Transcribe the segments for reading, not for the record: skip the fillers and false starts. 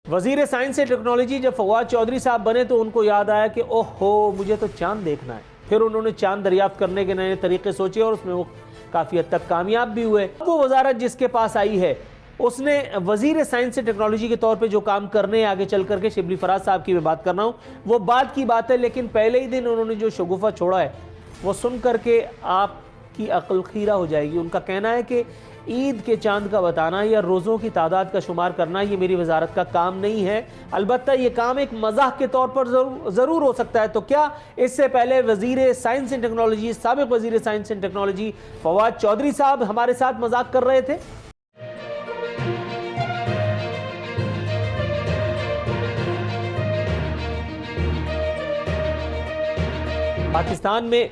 वजीर science and technology जब फवाद चौधरी साहब बने तो उनको याद आया कि ओहो मुझे तो चांद देखना है। फिर उन्होंने चांद दरियाफ्त करने के नए तरीके सोचे और उसमें वो काफ़ी हद तक कामयाब भी हुए। वो वजारत जिसके पास आई है उसने वजीर साइंस एंड टेक्नोलॉजी के तौर पे जो काम करने आगे चल करके शिबली फराज साहब की मैं बात कर रहा हूँ, वो बात की बात है, लेकिन पहले ही दिन उन्होंने जो शगुफा छोड़ा है वो सुन करके आपकी अक्ल खीरा हो जाएगी। उनका कहना है कि ईद के चांद का बताना या रोज़ों की तादाद का शुमार करना ये मेरी वजारत का काम नहीं है, अलबत्ता ये काम एक मजाक के तौर पर ज़रूर हो सकता है। तो क्या इससे पहले वजीर साइंस एंड टेक्नोलॉजी, साबिक वजीर science and technology Fawad Chaudhry साहब हमारे साथ मजाक कर रहे थे? पाकिस्तान में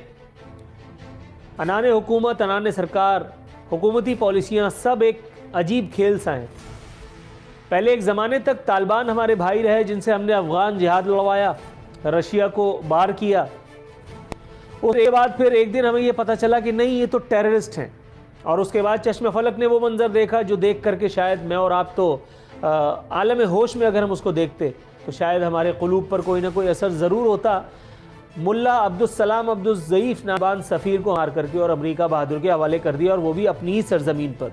अनाने हुकूमत, अनाने सरकार, हुकूमती पॉलिसियाँ सब एक अजीब खेल सा हैं। पहले एक ज़माने तक तालिबान हमारे भाई रहे जिनसे हमने अफ़गान जिहाद लड़वाया, रशिया को बार किया। उसके बाद फिर एक दिन हमें ये पता चला कि नहीं, ये तो टेररिस्ट हैं। और उसके बाद चश्मे फलक ने वो मंज़र देखा जो देख करके शायद मैं और आप तो आलम होश में अगर हम उसको देखते तो शायद हमारे क़ुलूब पर कोई ना कोई असर ज़रूर होता। मुल्ला अब्दुस्सलाम अब्दुज़्ज़ईफ़ नाबान सफ़ीर को मार करके और अमेरिका बहादुर के हवाले कर दिया, और वो भी अपनी ही सरजमीन पर।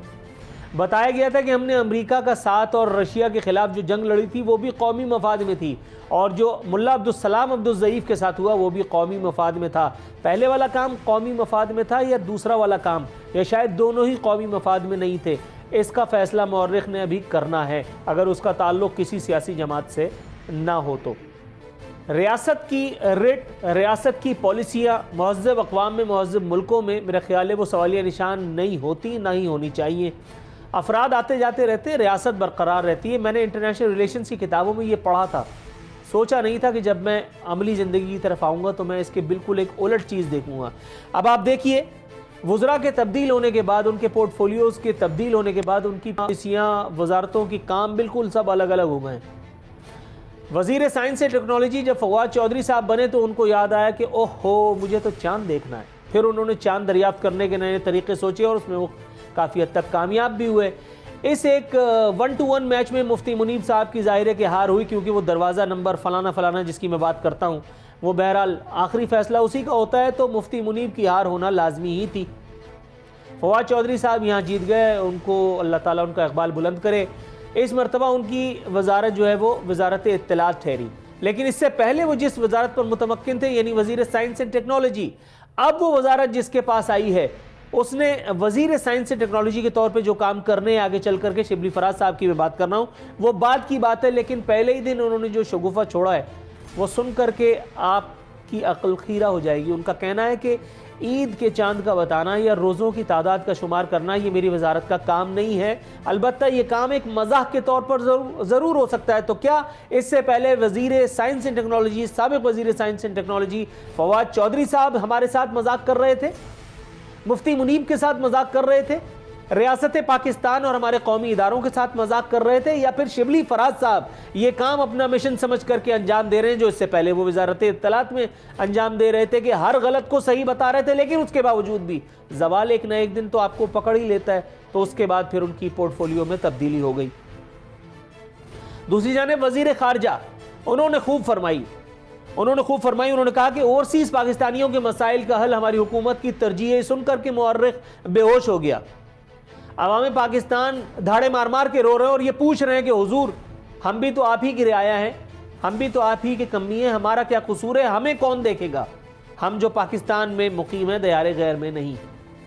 बताया गया था कि हमने अमेरिका का साथ और रशिया के ख़िलाफ़ जो जंग लड़ी थी वो भी कौमी मफाद में थी, और जो मुल्ला अब्दुस्सलाम अब्दुज़्ज़ईफ़ के साथ हुआ वो भी कौमी मफाद में था। पहले वाला काम कौमी मफाद में था या दूसरा वाला काम, या शायद दोनों ही कौमी मफाद में नहीं थे, इसका फ़ैसला मौर्रिख़ ने अभी करना है, अगर उसका ताल्लुक़ किसी सियासी जमात से ना हो तो। रियासत की रिट, रियासत की पॉलिसियाँ महज़्ज़ब अक़वाम में, महज़्ज़ब मुल्कों में मेरा ख़्याल है वो सवालिया निशान नहीं होती, ना ही होनी चाहिए। अफराद आते जाते रहते हैं, रियासत बरकरार रहती है। मैंने इंटरनेशनल रिलेशंस की किताबों में ये पढ़ा था, सोचा नहीं था कि जब मैं अमली ज़िंदगी की तरफ आऊँगा तो मैं इसके बिल्कुल एक उलट चीज़ देखूँगा। अब आप देखिए, वज़रा के तब्दील होने के बाद, उनके पोर्टफोलियोज़ के तब्दील होने के बाद उनकी पॉलिसियाँ, वजारतों की काम बिल्कुल सब अलग अलग हो गए हैं। वजीर साइंस एंड टेक्नोलॉजी जब फवाद चौधरी साहब बने तो उनको याद आया कि ओहो मुझे तो चांद देखना है। फिर उन्होंने चांद दरियाफ्त करने के नए तरीके सोचे और उसमें वो काफ़ी हद तक कामयाब भी हुए। इस एक 1-1 मैच में मुफ्ती मुनीब साहब की ज़ाहिर है कि हार हुई, क्योंकि वो दरवाज़ा नंबर फलाना फलाना जिसकी मैं बात करता हूँ वो बहरहाल आखिरी फ़ैसला उसी का होता है, तो मुफ्ती मुनीब की हार होना लाजमी ही थी। फवाद चौधरी साहब यहाँ जीत गए, उनको अल्लाह ताला उनका इक़बाल बुलंद करे। इस मरतबा उनकी वजारत जो है वो वजारत इत्तलात ठहरी, लेकिन इससे पहले वो जिस वजारत पर मुतमक्किन थे, यानी वजीर साइंस एंड टेक्नोलॉजी, अब वो वजारत जिसके पास आई है उसने वजीर साइंस एंड टेक्नोलॉजी के तौर पे जो काम करने आगे चल करके शिबली फराज साहब की मैं बात कर रहा हूँ, वो बात की बात है, लेकिन पहले ही दिन उन्होंने जो शगुफा छोड़ा है वो सुन करके आपकी अक्ल खीरा हो जाएगी। उनका कहना है कि ईद के चांद का बताना या रोज़ों की तादाद का शुमार करना ये मेरी वजारत का काम नहीं है, अलबत्ता ये काम एक मजाक के तौर पर ज़रूर हो सकता है। तो क्या इससे पहले वजीर साइंस एंड टेक्नोलॉजी, साबिक वजीर science and technology Fawad Chaudhry साहब हमारे साथ मजाक कर रहे थे, मुफ्ती मुनीब के साथ मजाक कर रहे थे, रियासत पाकिस्तान और हमारे कौमी इदारों के साथ मजाक कर रहे थे, या फिर शिबली फराज साहब ये काम अपना मिशन समझ करके अंजाम दे रहे हैं जो इससे पहले वो वजारत इत्तलात में अंजाम दे रहे थे कि हर गलत को सही बता रहे थे, लेकिन उसके बावजूद भी ज़वाल एक न एक दिन तो आपको पकड़ ही लेता है। तो उसके बाद फिर उनकी पोर्टफोलियो में तब्दीली हो गई। दूसरी जानिब वजीर खारजा, उन्होंने खूब फरमाई, उन्होंने कहा कि ओवरसीज़ पाकिस्तानियों के मसाइल का हल हमारी हुकूमत की तरजीह है। सुनकर के मुअर्रिख बेहोश हो गया। अवाम पाकिस्तान धाड़े मार मार के रो रहे हैं और ये पूछ रहे हैं कि हुजूर हम भी तो आप ही की रियाया हैं, हम भी तो आप ही के कमी हैं, हमारा क्या कसूर है, हमें कौन देखेगा, हम जो पाकिस्तान में मुकीम है दयारे गैर में नहीं।